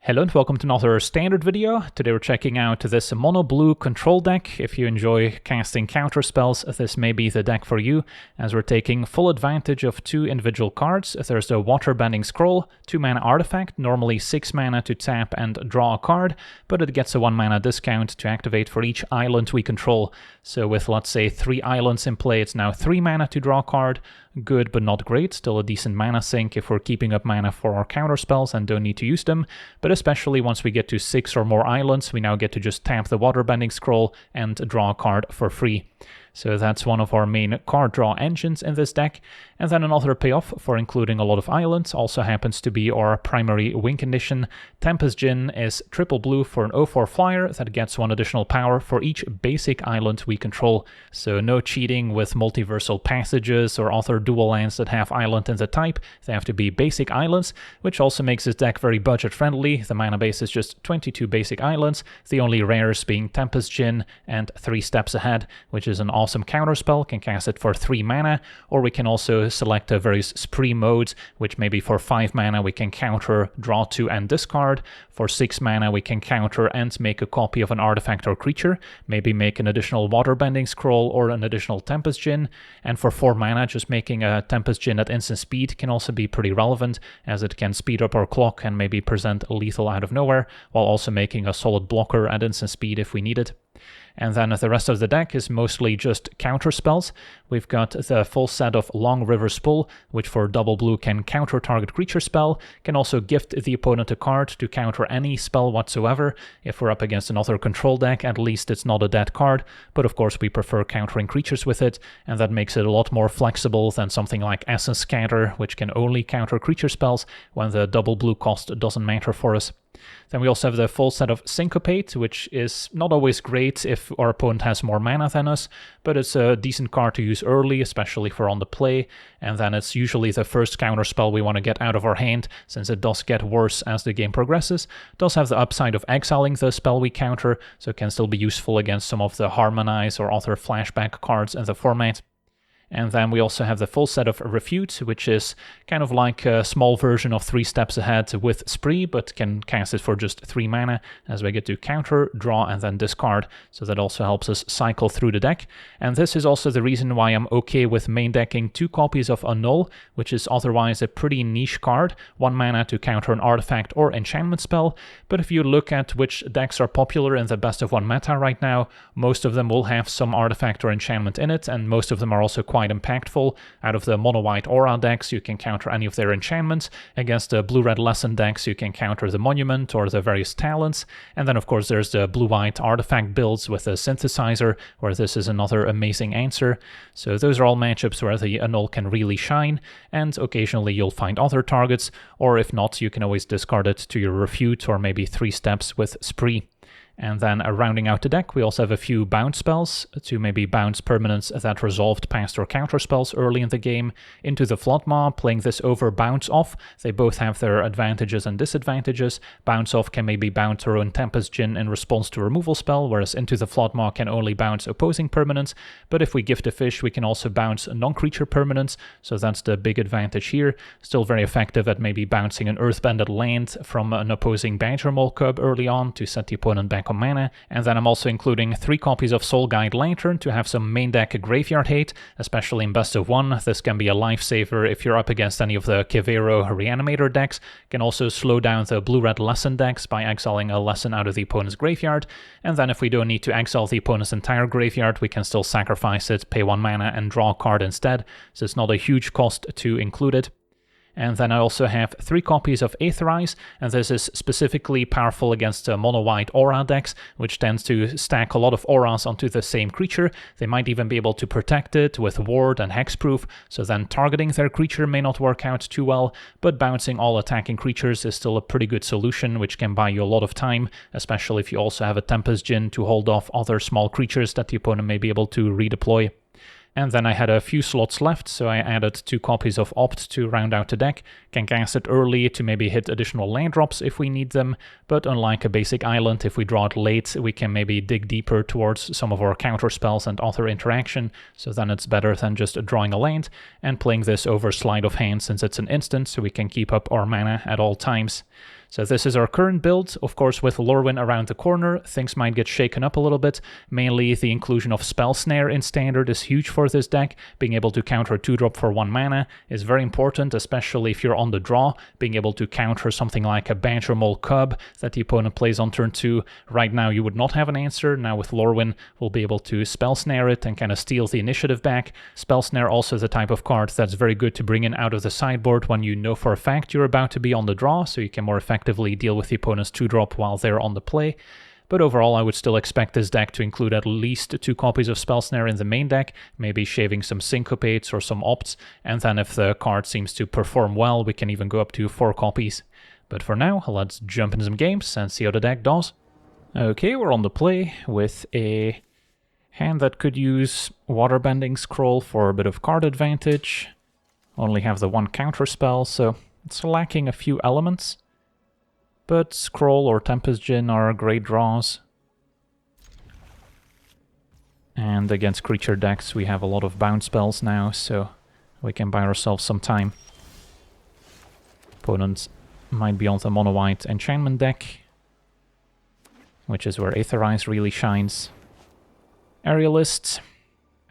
Hello and welcome to another standard video. Today we're checking out this mono-blue control deck. If you enjoy casting counter spells, this may be the deck for you, as we're taking full advantage of two individual cards. There's the Waterbending Scroll, 2-mana artifact, normally 6 mana to tap and draw a card, but it gets a 1 mana discount to activate for each island we control. So with, let's say, 3 islands in play, it's now 3 mana to draw a card. Good but not great, still a decent mana sink if we're keeping up mana for our counter spells and don't need to use them, but especially once we get to 6 or more islands, we now get to just tap the Waterbending Scroll and draw a card for free. So that's one of our main card draw engines in this deck. And then another payoff for including a lot of islands also happens to be our primary win condition. Tempest Djinn is triple blue for an 0/4 flyer that gets 1 additional power for each basic island we control. So no cheating with multiversal passages or other dual lands that have island in the type. They have to be basic islands, which also makes this deck very budget friendly. The mana base is just 22 basic islands, the only rares being Tempest Djinn and 3 Steps Ahead, which is an awesome counterspell, can cast it for 3 mana, or we can also select various spree modes, which maybe for 5 mana we can counter, draw 2 and discard. For 6 mana we can counter and make a copy of an artifact or creature, maybe make an additional Waterbending Scroll or an additional Tempest Djinn, and for 4 mana just making a Tempest Djinn at instant speed can also be pretty relevant, as it can speed up our clock and maybe present lethal out of nowhere, while also making a solid blocker at instant speed if we need it. And then the rest of the deck is mostly just counter spells. We've got the full set of Long River's Pull, which for double blue can counter target creature spell, can also gift the opponent a card to counter any spell whatsoever. If we're up against another control deck, at least it's not a dead card, but of course we prefer countering creatures with it, and that makes it a lot more flexible than something like Essence Scatter, which can only counter creature spells when the double blue cost doesn't matter for us. Then we also have the full set of Syncopate, which is not always great if our opponent has more mana than us, but it's a decent card to use early, especially if we're on the play, and then it's usually the first counter spell we want to get out of our hand, since it does get worse as the game progresses. It does have the upside of exiling the spell we counter, so it can still be useful against some of the Harmonize or other flashback cards in the format. And then we also have the full set of Refute, which is kind of like a small version of 3 Steps Ahead with Spree, but can cast it for just 3 mana, as we get to counter, draw, and then discard. So that also helps us cycle through the deck. And this is also the reason why I'm okay with main decking 2 copies of Annul, which is otherwise a pretty niche card, 1 mana to counter an artifact or enchantment spell. But if you look at which decks are popular in the best of 1 meta right now, most of them will have some artifact or enchantment in it, and most of them are also quite impactful. Out of the mono-white aura decks, you can counter any of their enchantments. Against the blue-red lesson decks, you can counter the monument or the various talents. And then of course there's the blue-white artifact builds with the synthesizer, where this is another amazing answer. So those are all matchups where the Annul can really shine, and occasionally you'll find other targets, or if not, you can always discard it to your Refute or maybe 3 steps with Spree. And then rounding out the deck, we also have a few bounce spells to maybe bounce permanents that resolved past or counter spells early in the game. Into the Floodmaw, playing this over Bounce Off. They both have their advantages and disadvantages. Bounce Off can maybe bounce our own Tempest Djinn in response to a removal spell, whereas Into the Floodmaw can only bounce opposing permanents. But if we gift a fish, we can also bounce non-creature permanents, so that's the big advantage here. Still very effective at maybe bouncing an Earthbended land from an opposing Badger Mole Cub early on to set the opponent back on mana. And then I'm also including 3 copies of Soul Guide Lantern to have some main deck graveyard hate, especially in best of 1. This can be a lifesaver if you're up against any of the Kivero Reanimator decks. Can also slow down the blue-red lesson decks by exiling a lesson out of the opponent's graveyard. And then if we don't need to exile the opponent's entire graveyard, we can still sacrifice it, pay 1 mana and draw a card instead, so it's not a huge cost to include it. And then I also have 3 copies of Aetherize, and this is specifically powerful against mono-white aura decks, which tends to stack a lot of auras onto the same creature. They might even be able to protect it with ward and hexproof, so then targeting their creature may not work out too well, but bouncing all attacking creatures is still a pretty good solution, which can buy you a lot of time, especially if you also have a Tempest Djinn to hold off other small creatures that the opponent may be able to redeploy. And then I had a few slots left, so I added 2 copies of Opt to round out the deck. Can cast it early to maybe hit additional land drops if we need them, but unlike a basic island, if we draw it late, we can maybe dig deeper towards some of our counter spells and other interaction, so then it's better than just drawing a land, and playing this over Sleight of Hand since it's an instant, so we can keep up our mana at all times. So this is our current build. Of course, with Lorwyn around the corner, things might get shaken up a little bit. Mainly the inclusion of Spell Snare in Standard is huge for this deck. Being able to counter a 2-drop for 1 mana is very important, especially if you're on the draw. Being able to counter something like a Badger Mole Cub that the opponent plays on turn 2. Right now you would not have an answer. Now with Lorwyn, we'll be able to Spell Snare it and kind of steal the initiative back. Spell Snare also is a type of card that's very good to bring in out of the sideboard when you know for a fact you're about to be on the draw, so you can more effectively deal with the opponent's 2-drop while they're on the play. But overall, I would still expect this deck to include at least 2 copies of Spell Snare in the main deck, maybe shaving some Syncopates or some Opts, and then if the card seems to perform well, we can even go up to 4 copies. But for now, let's jump into some games and see how the deck does. Okay, we're on the play with a hand that could use Waterbending Scroll for a bit of card advantage. Only have the 1 counter spell, so it's lacking a few elements. But Scroll or Tempest Djinn are great draws. And against creature decks we have a lot of bounce spells now, so we can buy ourselves some time. Opponent might be on the mono-white enchantment deck, which is where Aetherize really shines. Aerialist,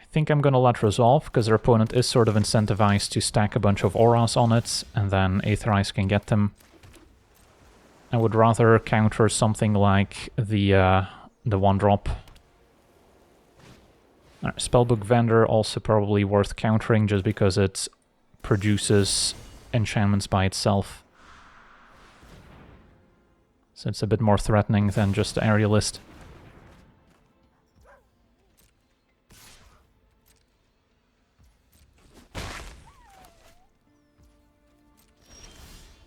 I think I'm gonna let resolve, because their opponent is sort of incentivized to stack a bunch of auras on it, and then Aetherize can get them. I would rather counter something like the 1-drop. Spellbook Vendor also probably worth countering just because it produces enchantments by itself. So it's a bit more threatening than just the Aerialist.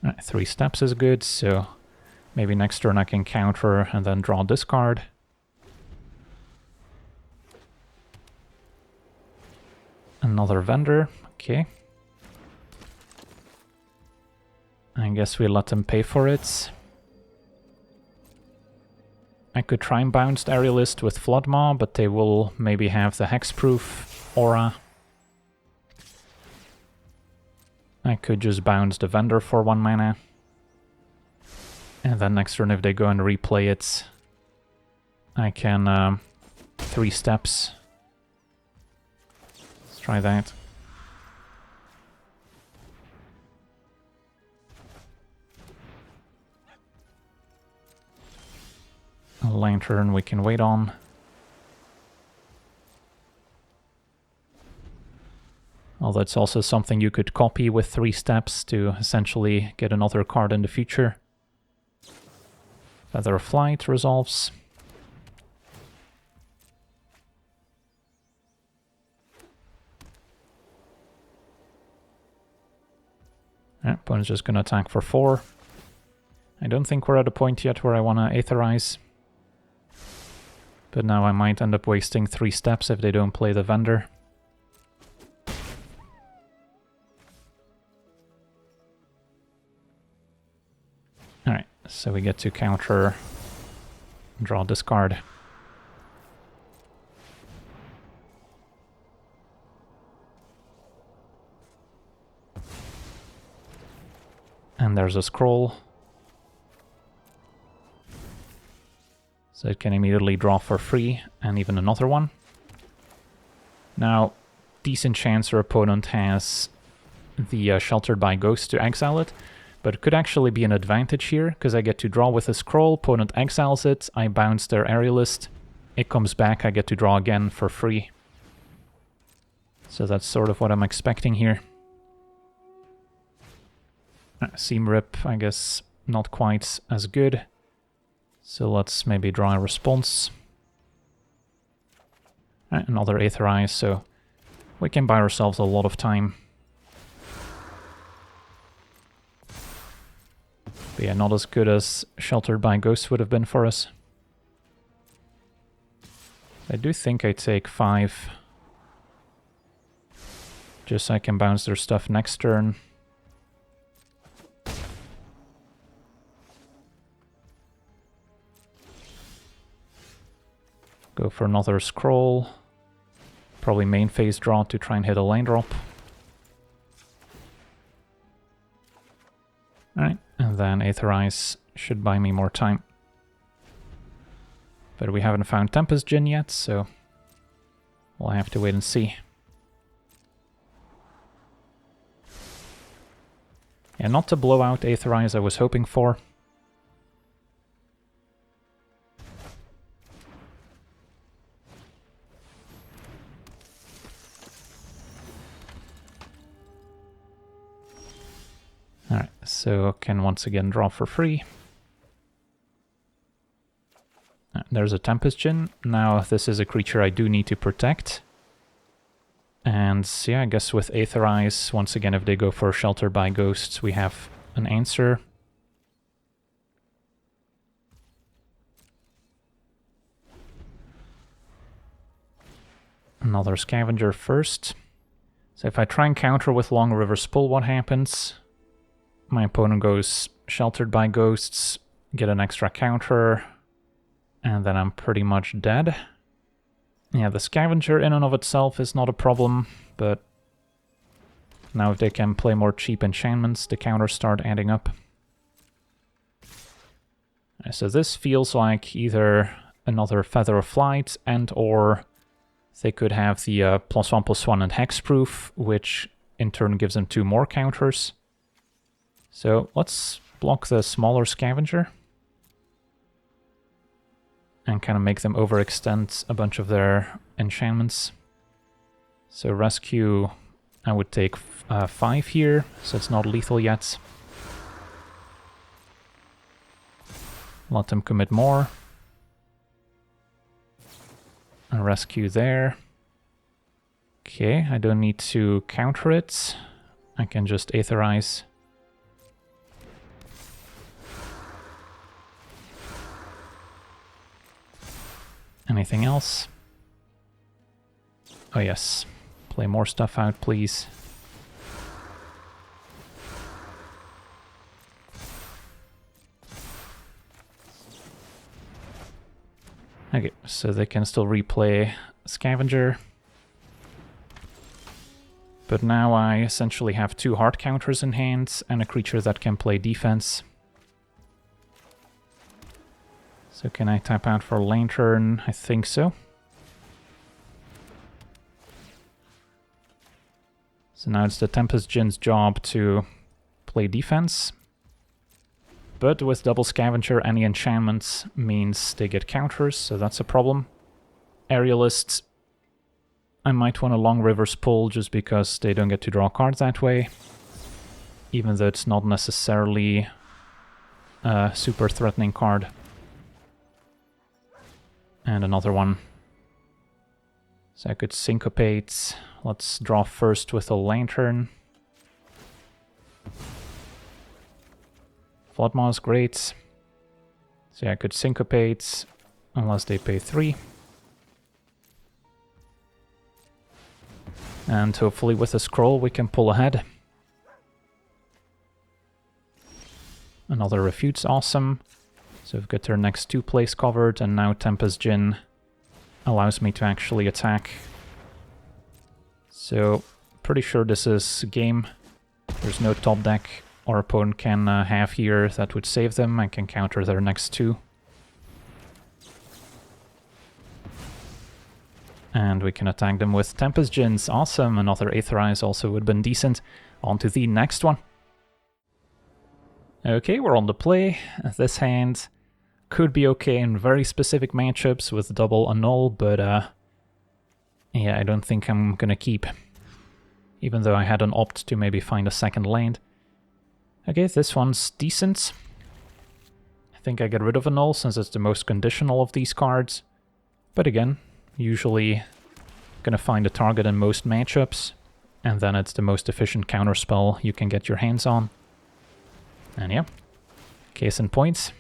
Alright, 3 steps is good, so maybe next turn I can counter and then draw this card. Another Vendor, okay. I guess we let them pay for it. I could try and bounce the Aerialist with Floodmaw, but they will maybe have the Hexproof aura. I could just bounce the Vendor for 1 mana. And then next turn if they go and replay it, I can 3 steps. Let's try that. A Lantern we can wait on. Although it's also something you could copy with 3 steps to essentially get another card in the future. Feather of Flight resolves. Opponent's just going to attack for 4. I don't think we're at a point yet where I want to Aetherize. But now I might end up wasting 3 steps if they don't play the Vendor. Alright, so we get to counter, draw this card. And there's a scroll. So it can immediately draw for free, and even another one. Now, decent chance our opponent has the Sheltered by Ghost to exile it, but it could actually be an advantage here, because I get to draw with a scroll, opponent exiles it, I bounce their Aerialist, it comes back, I get to draw again for free. So that's sort of what I'm expecting here. Seam Rip, I guess, not quite as good. So let's maybe draw a response. Another Aetherize, so we can buy ourselves a lot of time. But yeah, not as good as Sheltered by Ghost would have been for us. I do think I take 5. Just so I can bounce their stuff next turn. Go for another scroll. Probably main phase draw to try and hit a lane drop. Alright, and And then Aetherize should buy me more time. But we haven't found Tempest Djinn yet, so we'll have to wait and see. Yeah, not to blow out Aetherize I was hoping for. Alright, so can once again draw for free. There's a Tempest Djinn. Now this is a creature I do need to protect. And yeah, I guess with Aetherize, once again, if they go for Shelter by Ghosts, we have an answer. Another Scavenger first. So if I try and counter with Long River's Pull, what happens? My opponent goes Sheltered by Ghosts, get an extra counter, and then I'm pretty much dead. Yeah, the Scavenger in and of itself is not a problem, but now if they can play more cheap enchantments, the counters start adding up. So this feels like either another Feather of Flight and or they could have the +1/+1 and Hexproof, which in turn gives them 2 more counters. So let's block the smaller Scavenger and kind of make them overextend a bunch of their enchantments. So Rescue, I would take 5 here, so it's not lethal yet. Let them commit more. And Rescue there. Okay, I don't need to counter it. I can just Aetherize. Anything else? Oh yes, play more stuff out, please. Okay, so they can still replay Scavenger. But now I essentially have 2 hard counters in hand and a creature that can play defense. So can I tap out for Lantern? I think so. So now it's the Tempest Djinn's job to play defense. But with double Scavenger, any enchantments means they get counters, so that's a problem. Aerialist, I might want a Long River's Pull just because they don't get to draw cards that way. Even though it's not necessarily a super threatening card. And another one. So I could Syncopate. Let's draw first with a Lantern. Floodmaw, great. So yeah, I could Syncopate, unless they pay 3. And hopefully with a Scroll we can pull ahead. Another Refute's awesome. So we've got their next 2 plays covered, and now Tempest Djinn allows me to actually attack. So, pretty sure this is game. There's no top deck our opponent can have here that would save them. I can counter their next 2. And we can attack them with Tempest Djinns. Awesome, another Aetherize also would have been decent. On to the next one. Okay, we're on the play. This hand could be okay in very specific matchups with double annul, but yeah, I don't think I'm gonna keep. Even though I had an opt to maybe find a second land. Okay, this one's decent. I think I get rid of annul since it's the most conditional of these cards. But again, usually gonna find a target in most matchups, and then it's the most efficient counterspell you can get your hands on. And yeah, case in point.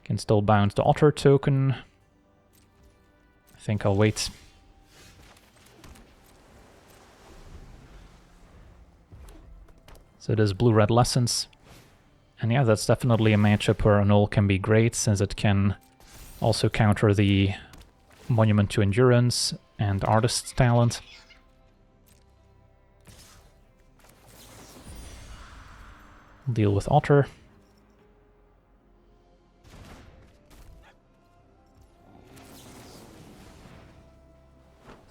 Can still bounce the Otter token. I think I'll wait. So it is Blue-Red Lessons. And yeah, that's definitely a matchup where annul can be great, since it can also counter the Monument to Endurance and Artist's Talent. Deal with Otter.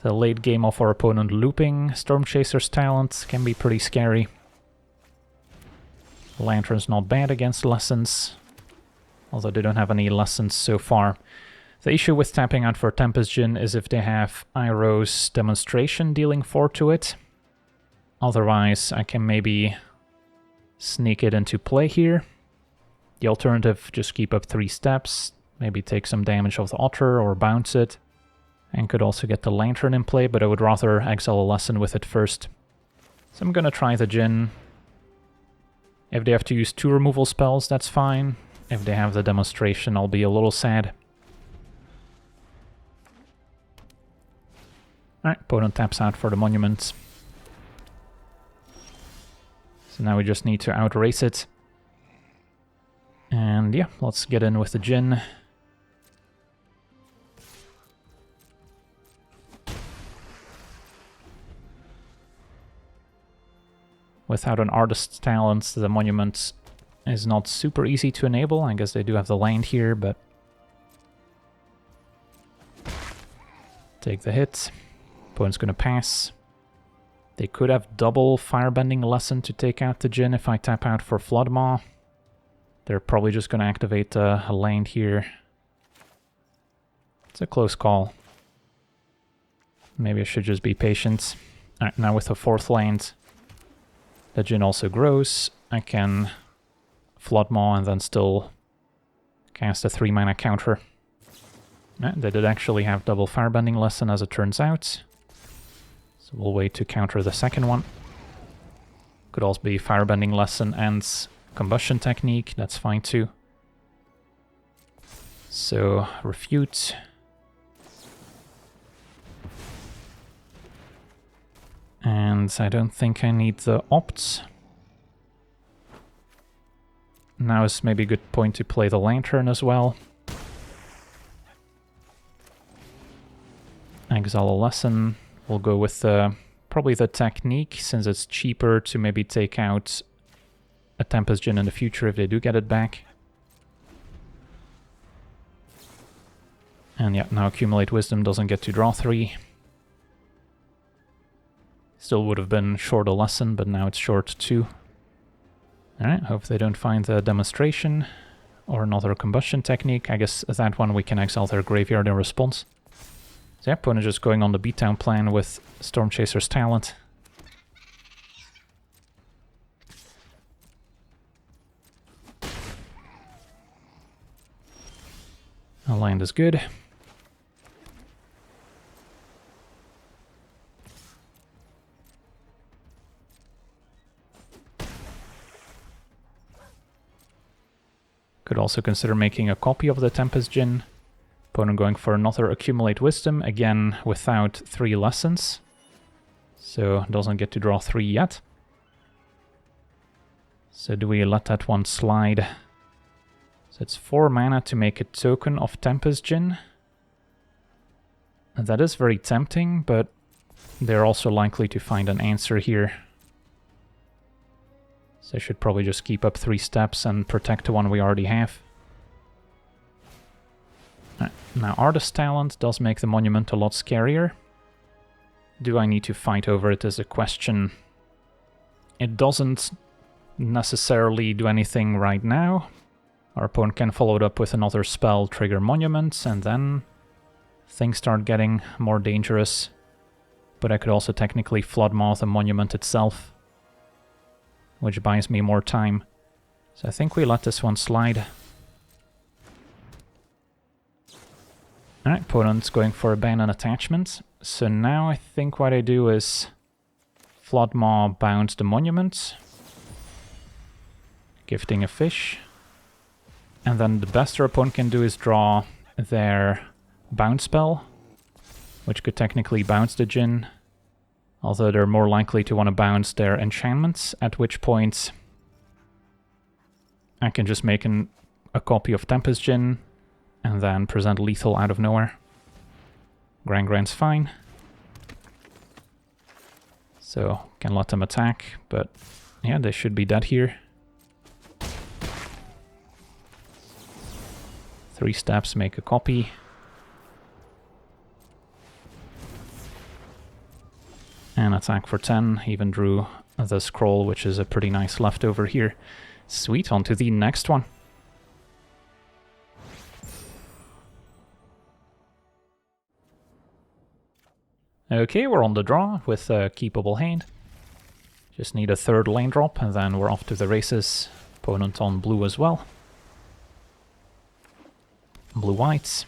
The late game of our opponent looping Stormchaser's talent can be pretty scary. Lantern's not bad against lessons, although they don't have any lessons so far. The issue with tapping out for Tempest Djinn is if they have Iroh's demonstration dealing 4 to it. Otherwise, I can maybe sneak it into play here. The alternative, just keep up 3 steps, maybe take some damage off the Otter or bounce it. And could also get the Lantern in play, but I would rather exile a lesson with it first. So I'm gonna try the Djinn. If they have to use 2 removal spells, that's fine. If they have the demonstration, I'll be a little sad. Alright, opponent taps out for the monument. So now we just need to outrace it. And yeah, let's get in with the Djinn. Without an artist's talent, the monument is not super easy to enable. I guess they do have the land here, but... Take the hit. Opponent's gonna pass. They could have double Firebending lesson to take out the Djinn if I tap out for Floodmaw. They're probably just gonna activate a land here. It's a close call. Maybe I should just be patient. Alright, now with the 4th land, the Djinn also grows. I can Floodmaw and then still cast a 3-mana counter. They did actually have double Firebending lesson as it turns out. So we'll wait to counter the second one. Could also be Firebending lesson and Combustion Technique, that's fine too. So, refute. And I don't think I need the opts. Now is maybe a good point to play the Lantern as well. Exile a lesson. We'll go with probably the Technique, since it's cheaper to maybe take out a Tempest Djinn in the future if they do get it back. And yeah, now Accumulate Wisdom doesn't get to draw 3. Still would have been short a lesson, but now it's short 2. Alright, hope they don't find the demonstration or another Combustion Technique. I guess that one we can exile their graveyard in response. So yeah, opponent just going on the beatdown plan with Stormchaser's talent. A land is good. Could also consider making a copy of the Tempest Djinn. Opponent going for another Accumulate Wisdom, again without 3 lessons. So doesn't get to draw 3 yet. So do we let that one slide? So it's 4 mana to make a token of Tempest Djinn. And that is very tempting, but they're also likely to find an answer here. So I should probably just keep up 3 steps and protect the one we already have. Now Artist's Talent does make the monument a lot scarier. Do I need to fight over it is a question. It doesn't necessarily do anything right now. Our opponent can follow it up with another spell, trigger monuments, and then things start getting more dangerous. But I could also technically Floodmaw the monument itself, which buys me more time. So I think we let this one slide. Alright, opponent's going for Abandon Attachment. So now I think what I do is Floodmaw bounce the monument, gifting a fish. And then the best our opponent can do is draw their bounce spell, which could technically bounce the Djinn. Although they're more likely to want to bounce their enchantments, at which point I can just make a copy of Tempest Djinn and then present lethal out of nowhere. Grand's fine. So can let them attack, but yeah, they should be dead here. 3 steps, make a copy. And attack for 10, even drew the scroll, which is a pretty nice leftover here. Sweet, on to the next one. Okay, we're on the draw with a keepable hand. Just need a 3rd lane drop and then we're off to the races. Opponent on blue as well. Blue-whites.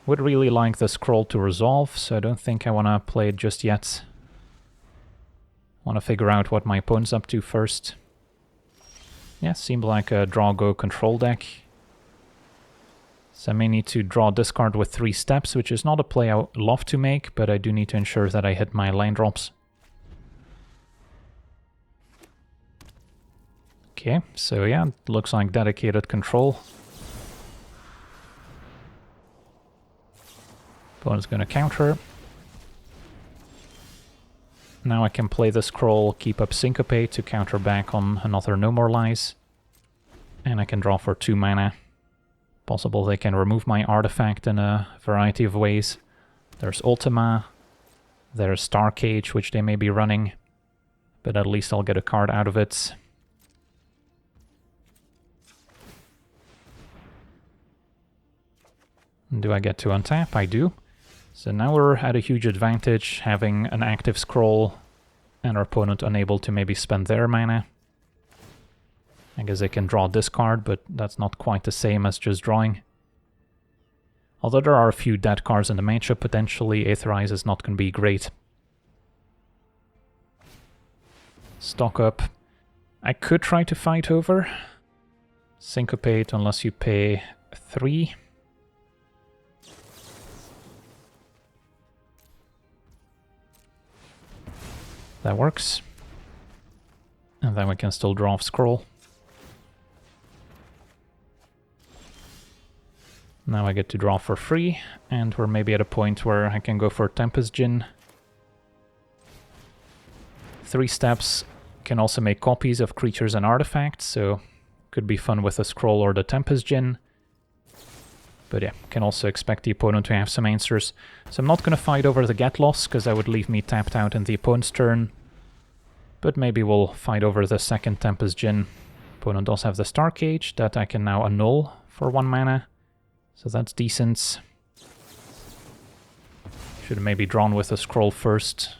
Would really like the scroll to resolve, so I don't think I want to play it just yet. Want to figure out what my opponent's up to first. Yeah, seemed like a draw-go control deck. So I may need to draw discard with 3 steps, which is not a play I would love to make, but I do need to ensure that I hit my lane drops. Okay, so yeah, looks like dedicated control. Opponent's gonna counter. Now I can play the scroll, keep up Syncopate to counter back on another No More Lies. And I can draw for 2 mana. Possible they can remove my artifact in a variety of ways. There's Ultima, there's Star Cage, which they may be running, but at least I'll get a card out of it. Do I get to untap? I do. So now we're at a huge advantage, having an active scroll and our opponent unable to maybe spend their mana. I guess they can draw discard, but that's not quite the same as just drawing. Although there are a few dead cards in the matchup, potentially Aetherize is not going to be great. Stock up. I could try to fight over. Syncopate unless you pay 3. That works. And then we can still draw off scroll. Now I get to draw for free, and we're maybe at a point where I can go for Tempest Djinn. 3 steps, can also make copies of creatures and artifacts, so could be fun with a scroll or the Tempest Djinn. But yeah, can also expect the opponent to have some answers. So I'm not going to fight over the get loss, because that would leave me tapped out in the opponent's turn. But maybe we'll fight over the second Tempest Djinn. Opponent does have the Star Cage that I can now annul for 1 mana. So that's decent. Should have maybe drawn with a scroll first.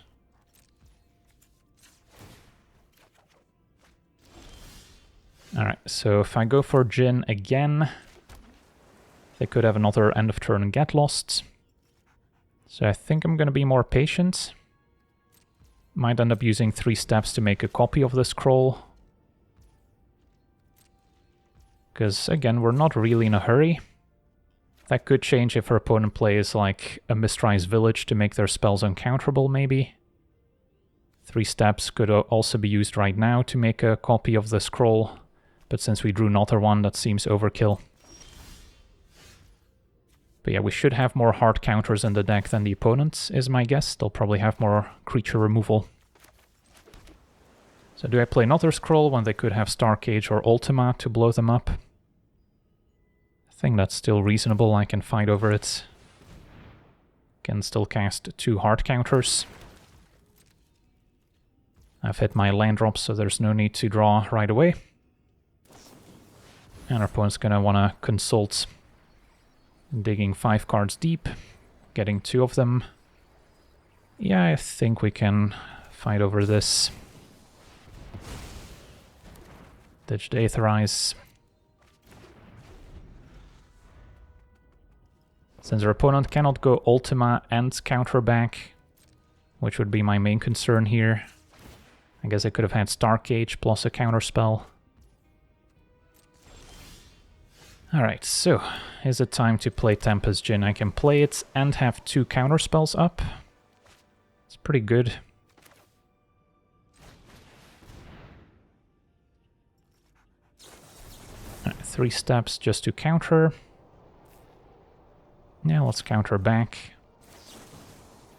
Alright, so if I go for Djinn again, they could have another end of turn get lost. So I think I'm going to be more patient. Might end up using 3 steps to make a copy of the scroll. Because again, we're not really in a hurry. That could change if her opponent plays like a Mistrise Village to make their spells uncounterable, maybe. 3 steps could also be used right now to make a copy of the scroll, but since we drew another one, that seems overkill. But yeah, we should have more hard counters in the deck than the opponents, is my guess. They'll probably have more creature removal. So do I play another scroll when they could have Star Cage or Ultima to blow them up? I think that's still reasonable, I can fight over it. Can still cast 2 hard counters. I've hit my land drops, so there's no need to draw right away. And our opponent's gonna wanna consult. Digging 5 cards deep, getting 2 of them. Yeah, I think we can fight over this. Ditch the Aetherize. Since our opponent cannot go Ultima and counter back, which would be my main concern here, I guess I could have had Star Cage plus a counter spell. Alright, so is it time to play Tempest Djinn? I can play it and have 2 counter spells up. It's pretty good. Right, 3 steps just to counter. Yeah, let's counter back.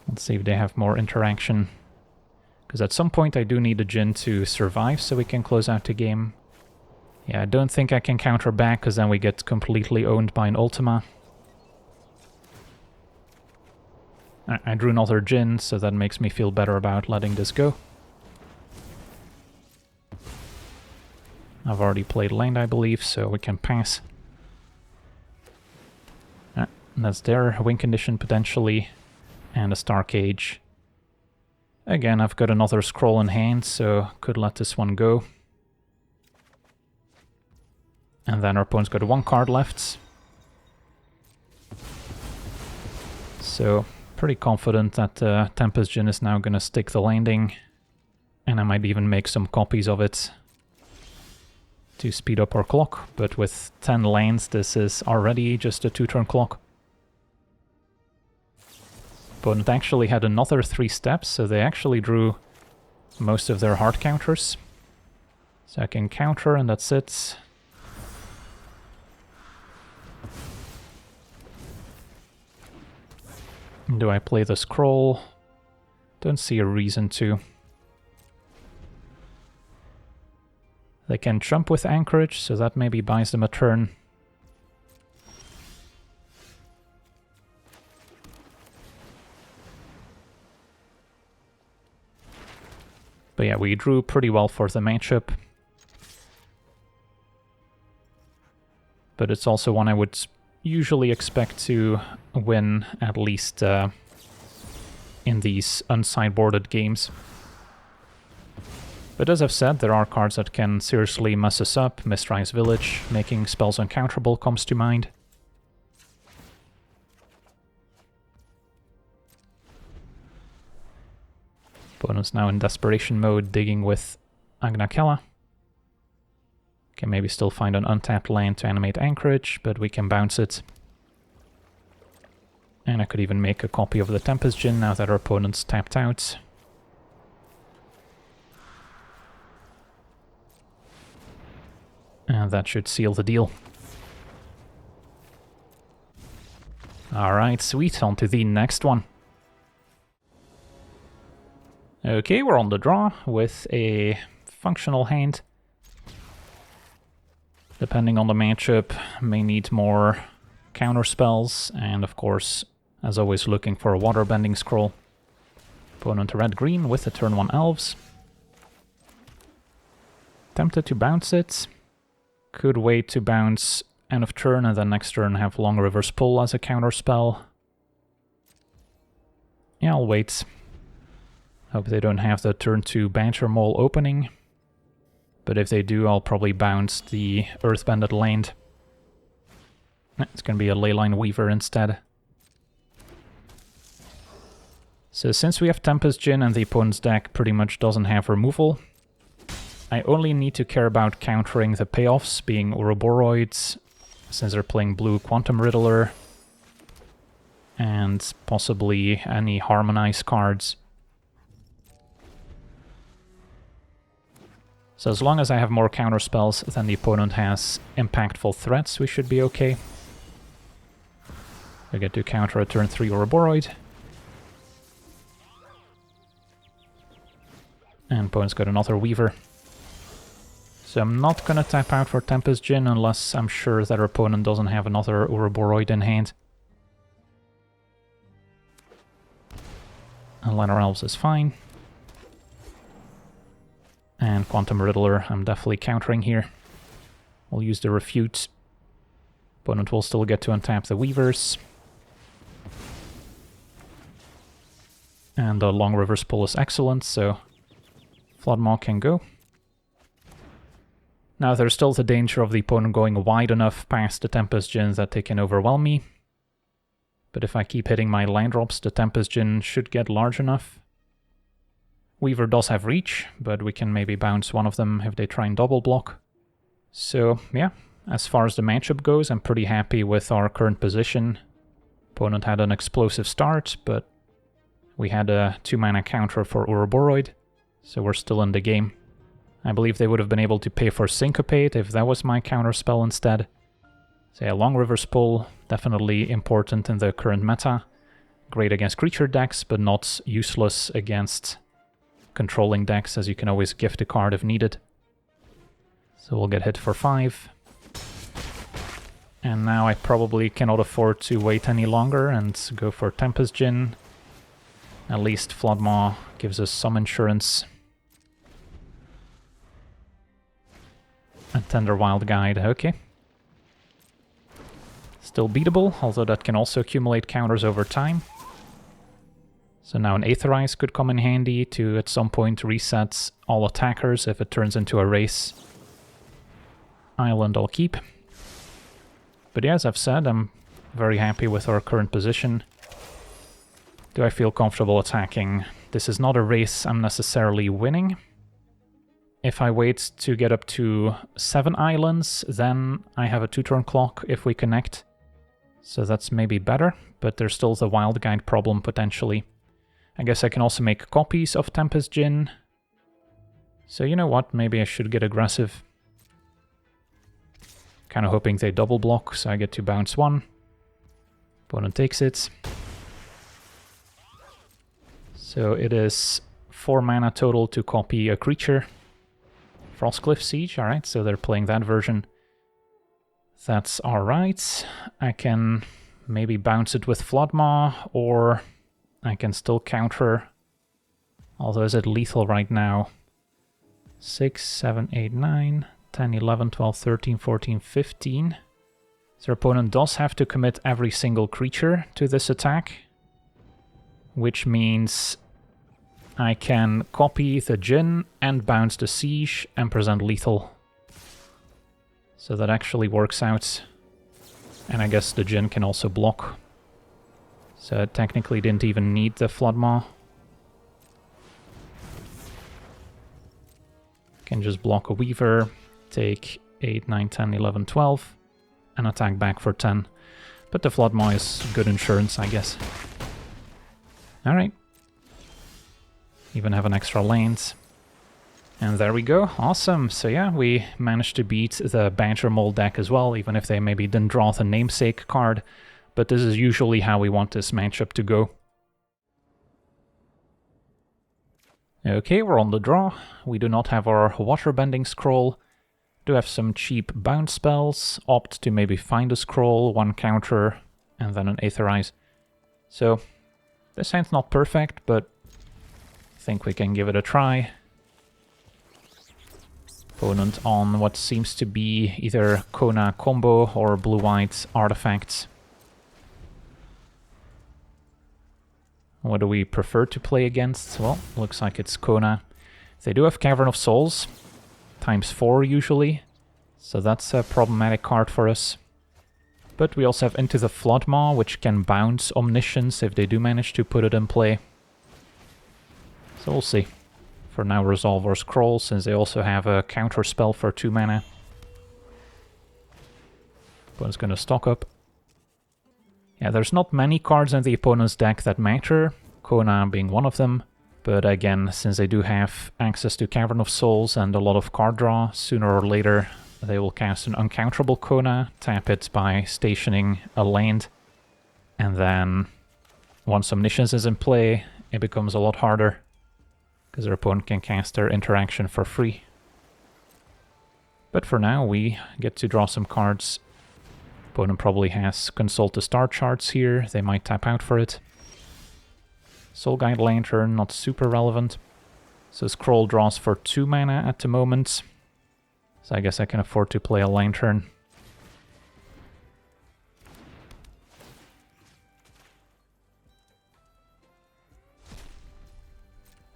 Let's see if they have more interaction. Because at some point I do need a Djinn to survive so we can close out the game. Yeah, I don't think I can counter back, because then we get completely owned by an Ultima. I drew another Djinn, so that makes me feel better about letting this go. I've already played land, I believe, so we can pass. That's their win condition, potentially, and a Star Cage. Again, I've got another scroll in hand, so could let this one go. And then our opponent's got one card left. So, pretty confident that Tempest Djinn is now going to stick the landing. And I might even make some copies of it to speed up our clock. But with 10 lands, this is already just a 2-turn clock. Opponent actually had another 3 steps, so they actually drew most of their hard counters. So I can counter, and that's it. Do I play the scroll? Don't see a reason to. They can jump with Anchorage, so that maybe buys them a turn. But yeah, we drew pretty well for the matchup. But it's also one I would usually expect to win, at least in these unsideboarded games. But as I've said, there are cards that can seriously mess us up. Mistrise Village, making spells uncounterable comes to mind. Opponent's now in desperation mode, digging with Agnakella. Can maybe still find an untapped land to animate Anchorage, but we can bounce it. And I could even make a copy of the Tempest Djinn now that our opponent's tapped out. And that should seal the deal. Alright, sweet, on to the next one. Okay, we're on the draw with a functional hand. Depending on the matchup, may need more counter spells, and of course, as always, looking for a Waterbending scroll. Opponent red-green with the turn 1 elves. Tempted to bounce it. Could wait to bounce end of turn and then next turn have Long River's Pull as a counter spell. Yeah, I'll wait. Hope they don't have the turn 2 Banter Mole opening. But if they do, I'll probably bounce the Earthbended land. It's going to be a Leyline Weaver instead. So since we have Tempest Djinn and the opponent's deck pretty much doesn't have removal, I only need to care about countering the payoffs, being Ouroboros, since they're playing blue Quantum Riddler, and possibly any Harmonize cards. So as long as I have more counter spells than the opponent has impactful threats, we should be okay. I get to counter a turn 3 Ouroboros. And opponent's got another Weaver. So I'm not gonna tap out for Tempest Djinn unless I'm sure that our opponent doesn't have another Ouroboros in hand. And Llanowar Elves is fine. And Quantum Riddler, I'm definitely countering here. We'll use the Refute. Opponent will still get to untap the Weavers. And the Long River's Pull is excellent, so Floodmaw can go. Now there's still the danger of the opponent going wide enough past the Tempest Djinns that they can overwhelm me. But if I keep hitting my land drops, the Tempest Djinn should get large enough. Weaver does have reach, but we can maybe bounce one of them if they try and double block. So yeah, as far as the matchup goes, I'm pretty happy with our current position. Opponent had an explosive start, but we had a 2-mana counter for Ouroboros, so we're still in the game. I believe they would have been able to pay for Syncopate if that was my counter spell instead. So yeah, Long River's Pull, definitely important in the current meta. Great against creature decks, but not useless against controlling decks, as you can always gift a card if needed. So we'll get hit for 5. And now I probably cannot afford to wait any longer and go for Tempest Djinn. At least Floodmaw gives us some insurance. A Tender Wild Guide, okay. Still beatable, although that can also accumulate counters over time. So now an Aetherize could come in handy to at some point reset all attackers if it turns into a race. Island I'll keep. But yeah, as I've said, I'm very happy with our current position. Do I feel comfortable attacking? This is not a race I'm necessarily winning. If I wait to get up to 7 islands, then I have a 2-turn clock if we connect. So that's maybe better, but there's still the Wild Guide problem potentially. I guess I can also make copies of Tempest Djinn. So you know what, maybe I should get aggressive. Kind of hoping they double block, so I get to bounce 1. Opponent takes it. So it is 4 mana total to copy a creature. Frostcliff Siege, alright, so they're playing that version. That's alright. I can maybe bounce it with Floodmaw, or I can still counter. Although is it lethal right now? 6, 7, 8, 9... 10, 11, 12, 13, 14, 15. Their opponent does have to commit every single creature to this attack, which means I can copy the Djinn and bounce the Siege and present lethal. So that actually works out. And I guess the Djinn can also block. So it technically didn't even need the Floodmaw. Can just block a Weaver. Take 8, 9, 10, 11, 12, and attack back for 10. But the Floodmaw is good insurance, I guess. Alright. Even have an extra land. And there we go, awesome. So yeah, we managed to beat the Badger Mole deck as well, even if they maybe didn't draw the Namesake card. But this is usually how we want this matchup to go. Okay, we're on the draw. We do not have our Waterbending scroll. Do have some cheap bounce spells, opt to maybe find a scroll, 1 counter, and then an Aetherize. So, this hand's not perfect, but I think we can give it a try. Opponent on what seems to be either Kona combo or blue-white artifacts. What do we prefer to play against? Well, looks like it's Kona. They do have Cavern of Souls. ×4 usually, so that's a problematic card for us. But we also have Into the Floodmaw, which can bounce Omniscience if they do manage to put it in play. So we'll see. For now, resolve our scroll, since they also have a counter spell for 2 mana. Opponent's gonna stock up. Yeah, there's not many cards in the opponent's deck that matter, Kona being one of them. But again, since they do have access to Cavern of Souls and a lot of card draw, sooner or later they will cast an uncounterable Kona, tap it by stationing a land, and then once Omniscience is in play, it becomes a lot harder, because their opponent can cast their interaction for free. But for now, we get to draw some cards. Opponent probably has Consult the Star Charts here, they might tap out for it. Soul Guide Lantern, not super relevant. So Scroll draws for 2 mana at the moment. So I guess I can afford to play a Lantern.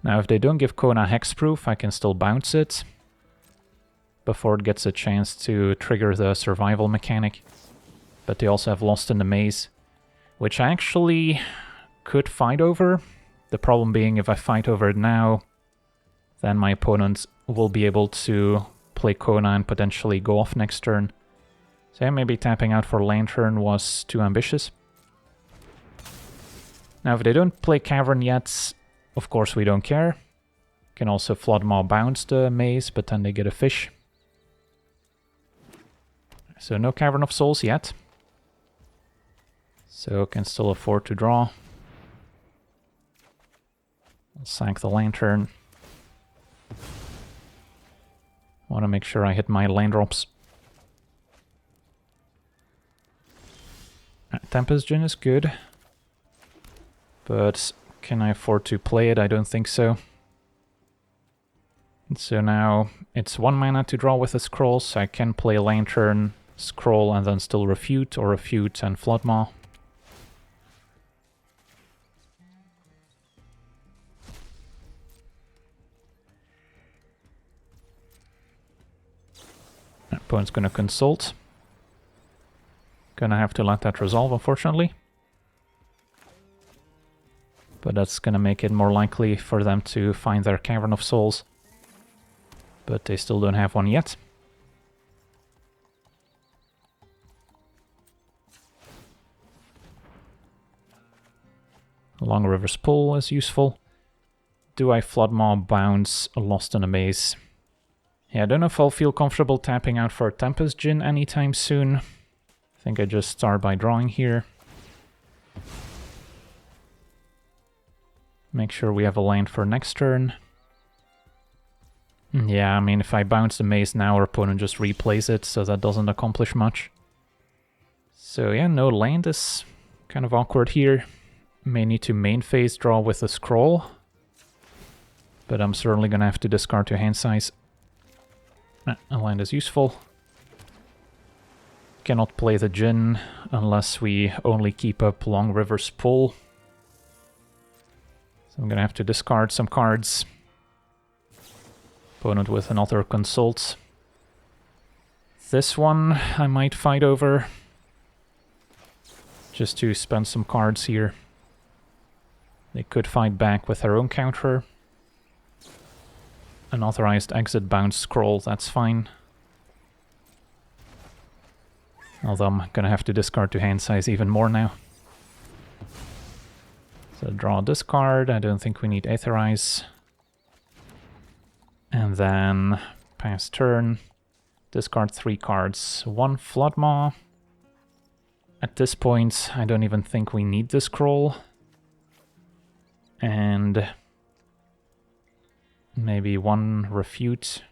Now if they don't give Kona Hexproof, I can still bounce it before it gets a chance to trigger the survival mechanic. But they also have Lost in the Maze, which I actually could fight over. The problem being, if I fight over it now, then my opponent will be able to play Kona and potentially go off next turn. So yeah, maybe tapping out for Lantern was too ambitious. Now if they don't play Cavern yet, of course we don't care. Can also Floodmaw bounce the maze, but then they get a fish. So no Cavern of Souls yet. So can still afford to draw. I'll sack the Lantern. Want to make sure I hit my land drops. Tempest Djinn is good. But can I afford to play it? I don't think so. So now it's 1 mana to draw with a scroll, so I can play Lantern, scroll, and then still refute, or refute and Floodmaw. Opponent's gonna consult. Gonna have to let that resolve, unfortunately. But that's gonna make it more likely for them to find their Cavern of Souls. But they still don't have one yet. Long River's Pull is useful. Do I Floodmaw, bounce, Lost in a Maze? Yeah, I don't know if I'll feel comfortable tapping out for Tempest Djinn anytime soon. I think I just start by drawing here. Make sure we have a land for next turn. Yeah, I mean, if I bounce the maze now, our opponent just replays it, so that doesn't accomplish much. So yeah, no land is kind of awkward here. May need to main phase draw with a scroll. But I'm certainly gonna have to discard to hand size. A land is useful. Cannot play the Djinn unless we only keep up Long River's Pull. So I'm gonna have to discard some cards. Opponent with another Consult. This one I might fight over. Just to spend some cards here. They could fight back with their own counter. Unauthorized exit, bounce, scroll, that's fine. Although I'm gonna have to discard to hand size even more now. So draw this card, I don't think we need Aetherize. And then pass turn, discard 3 cards. 1 Floodmaw. At this point, I don't even think we need the scroll. And maybe 1 refute.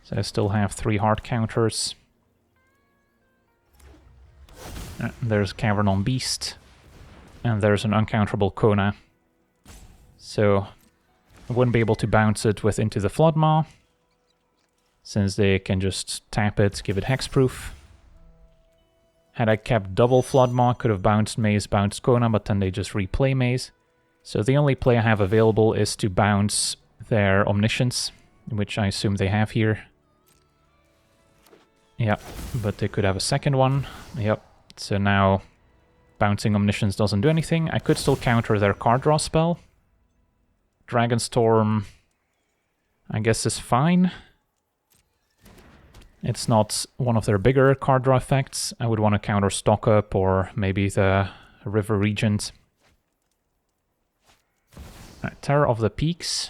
So I still have 3 hard counters. There's Cavern on Beast. And there's an uncounterable Kona. So I wouldn't be able to bounce it with Into the Floodmaw, since they can just tap it, give it hexproof. Had I kept double Floodmaw, could have bounced Maze, bounced Kona, but then they just replay Maze. So the only play I have available is to bounce their Omniscience, which I assume they have here. Yep, but they could have a second one. Yep, so now bouncing Omniscience doesn't do anything. I could still counter their card draw spell. Dragonstorm, I guess, is fine. It's not one of their bigger card draw effects. I would want to counter Stock Up or maybe the River Regent. Right, Terror of the Peaks.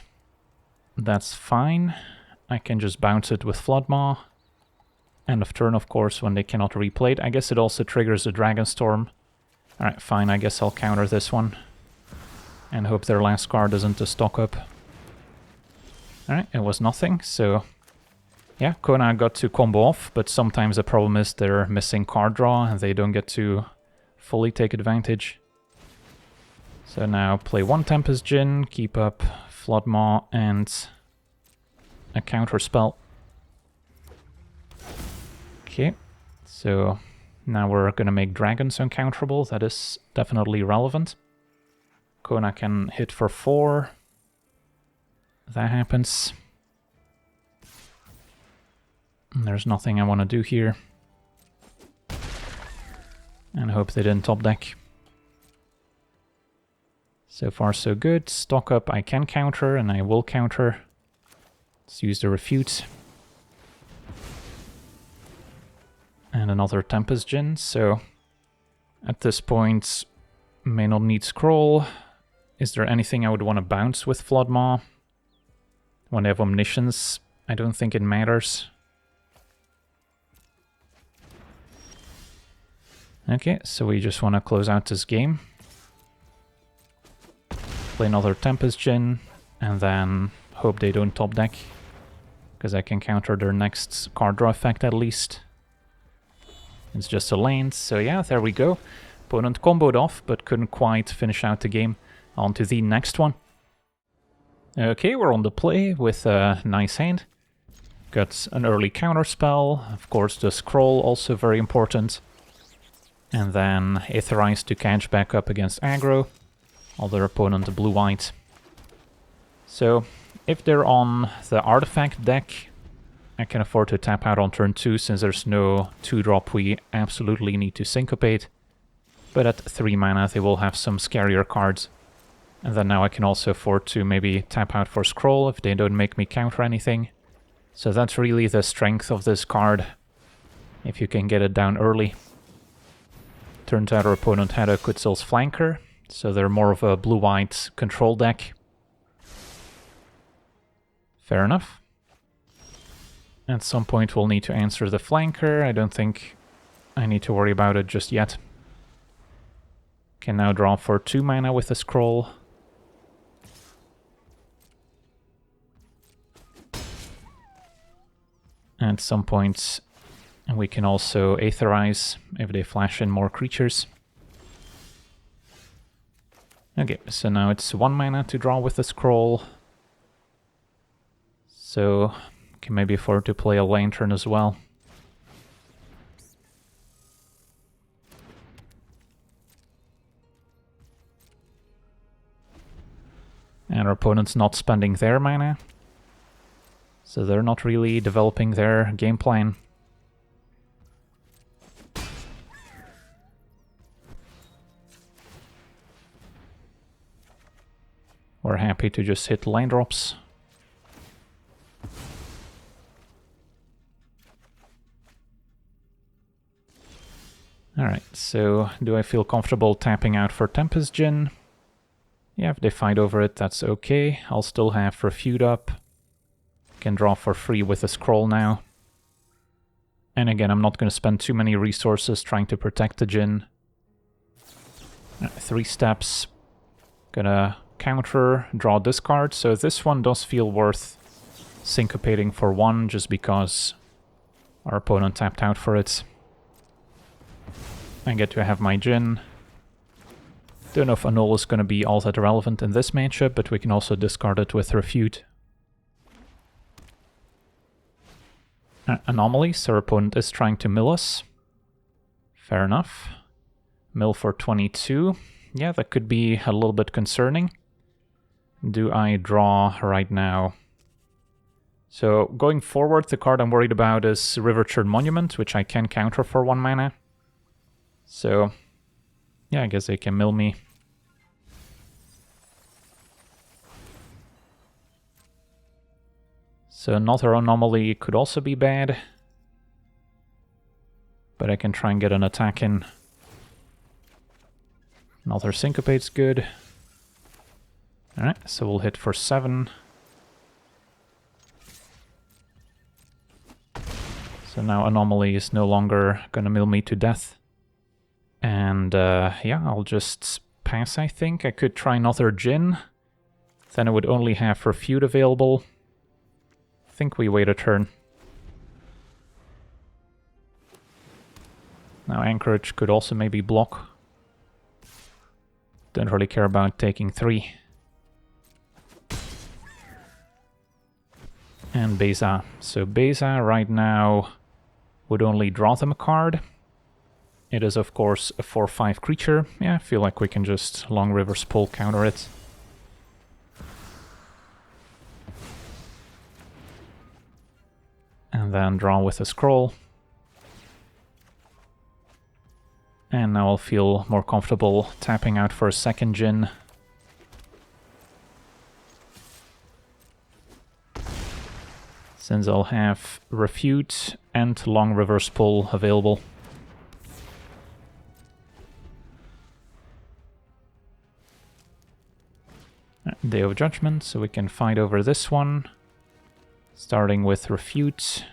That's fine. I can just bounce it with Floodmaw. End of turn, of course, when they cannot replay it. I guess it also triggers the Dragonstorm. Alright, fine, I guess I'll counter this one. And hope their last card isn't a Stock Up. Alright, it was nothing, so... yeah, Kona got to combo off, but sometimes the problem is they're missing card draw and they don't get to fully take advantage. So now play 1 Tempest Djinn, keep up Floodmaw and a counter spell. Okay, so now we're gonna make dragons uncounterable. That is definitely relevant. Kona can hit for 4. That happens. There's nothing I want to do here. And hope they didn't top deck. So far so good. Stock Up I can counter, and I will counter. Let's use the refute. And another Tempest Djinn, so at this point may not need scroll. Is there anything I would want to bounce with Floodmaw? When they have Omniscience, I don't think it matters. Okay, so we just want to close out this game. Play another Tempest Djinn, and then hope they don't top deck, because I can counter their next card draw effect at least. It's just a land, so yeah, there we go. Opponent comboed off, but couldn't quite finish out the game. On to the next one. Okay, we're on the play with a nice hand. Got an early counter spell, of course the scroll also very important. And then Aetherize to catch back up against aggro. Other opponent blue-white. So, if they're on the artifact deck, I can afford to tap out on turn 2 since there's no 2-drop we absolutely need to syncopate. But at 3 mana they will have some scarier cards. And then now I can also afford to maybe tap out for scroll if they don't make me counter anything. So that's really the strength of this card, if you can get it down early. Turns out our opponent had a Quetzal's Flanker, so they're more of a blue-white control deck. Fair enough. At some point we'll need to answer the Flanker. I don't think I need to worry about it just yet. Can now draw for 2 mana with a scroll. At some point we can also Aetherize if they flash in more creatures. Okay, so now it's 1 mana to draw with a scroll. So can maybe afford to play a Lantern as well. And our opponent's not spending their mana, so they're not really developing their game plan. We're happy to just hit line drops. Alright, so do I feel comfortable tapping out for Tempest Djinn? Yeah, if they fight over it, that's okay. I'll still have Refute up. Can draw for free with a scroll now. And again, I'm not going to spend too many resources trying to protect the Djinn. 3 steps. Gonna counter, draw this card. So this one does feel worth syncopating for 1, just because our opponent tapped out for it. I get to have my Djinn. Don't know if Annul is going to be all that relevant in this matchup, but we can also discard it with Refute. Anomalies, our opponent is trying to mill us. Fair enough. Mill for 22. Yeah, that could be a little bit concerning. Do I draw right now? So, going forward, the card I'm worried about is River Churn Monument, which I can counter for 1 mana. So, yeah, I guess they can mill me. So another anomaly could also be bad. But I can try and get an attack in. Another syncopate's good. Alright, so we'll hit for 7. So now anomaly is no longer gonna mill me to death. And yeah, I'll just pass, I think. I could try another Djinn. Then I would only have Refute available. I think we wait a turn. Now Anchorage could also maybe block. Don't really care about taking 3. And Beza. So Beza right now would only draw them a card. It is, of course, a 4/5 creature. Yeah, I feel like we can just Long River's Pull counter it. And then draw with a scroll. And now I'll feel more comfortable tapping out for a second Djinn. Since I'll have Refute and Long River's Pull available. Day of Judgment, so we can fight over this one. Starting with Refute.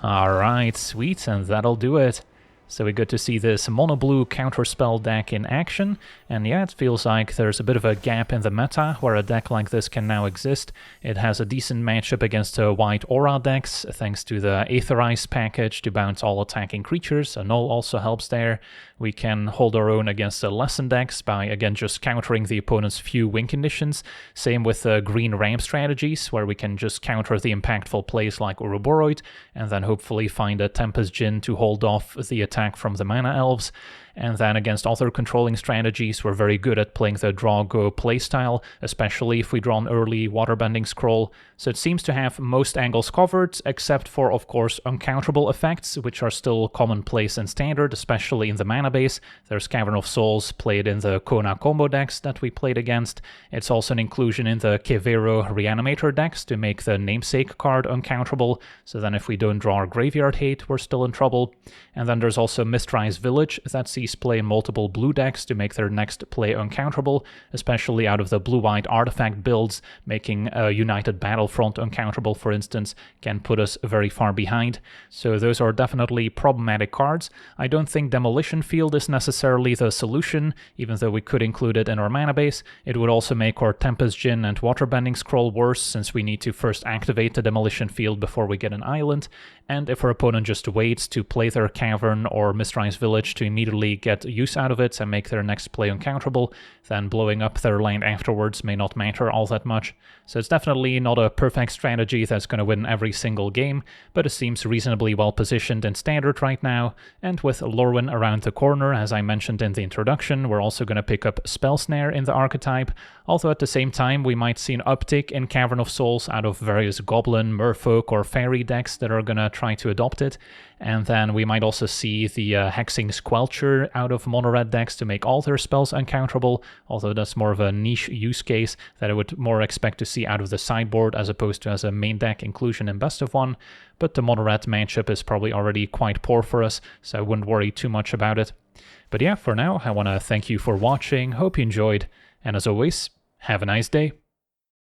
Alright, sweet, and that'll do it. So we get to see this mono-blue counterspell deck in action, and yeah, it feels like there's a bit of a gap in the meta where a deck like this can now exist. It has a decent matchup against white aura decks, thanks to the Aetherize package to bounce all attacking creatures. A null also helps there. We can hold our own against the lesson decks by, again, just countering the opponent's few win conditions. Same with the green ramp strategies, where we can just counter the impactful plays like Ouroboros, and then hopefully find a Tempest Djinn to hold off the attack from the mana elves. And then against other controlling strategies, we're very good at playing the draw-go playstyle, especially if we draw an early Waterbending scroll. So it seems to have most angles covered, except for, of course, uncounterable effects, which are still commonplace in Standard, especially in the mana base. There's Cavern of Souls played in the Kona combo decks that we played against. It's also an inclusion in the Kevero Reanimator decks to make the Namesake card uncounterable, so then if we don't draw our Graveyard Hate, we're still in trouble. And then there's also Mistrise Village that sees play in multiple blue decks to make their next play uncounterable, especially out of the blue-white artifact builds. Making a United Battlefront uncounterable, for instance, can put us very far behind. So those are definitely problematic cards. I don't think Demolition Field is necessarily the solution, even though we could include it in our mana base. It would also make our Tempest Djinn and Waterbending scroll worse, since we need to first activate the Demolition Field before we get an island. And if our opponent just waits to play their Cavern or Mistrise Village to immediately get use out of it and make their next play uncounterable, then blowing up their land afterwards may not matter all that much. So it's definitely not a perfect strategy that's going to win every single game, but it seems reasonably well positioned in Standard right now. And with Lorwyn around the corner, as I mentioned in the introduction, we're also going to pick up Spell Snare in the archetype, although at the same time we might see an uptick in Cavern of Souls out of various Goblin, Merfolk or Fairy decks that are going to try to adopt it. And then we might also see the Hexing Squelcher out of mono-red decks to make all their spells uncounterable, although that's more of a niche use case that I would more expect to see out of the sideboard as opposed to as a main deck inclusion in Best of One. But the mono-red matchup is probably already quite poor for us, so I wouldn't worry too much about it. But yeah, for now, I want to thank you for watching, hope you enjoyed, and as always, have a nice day.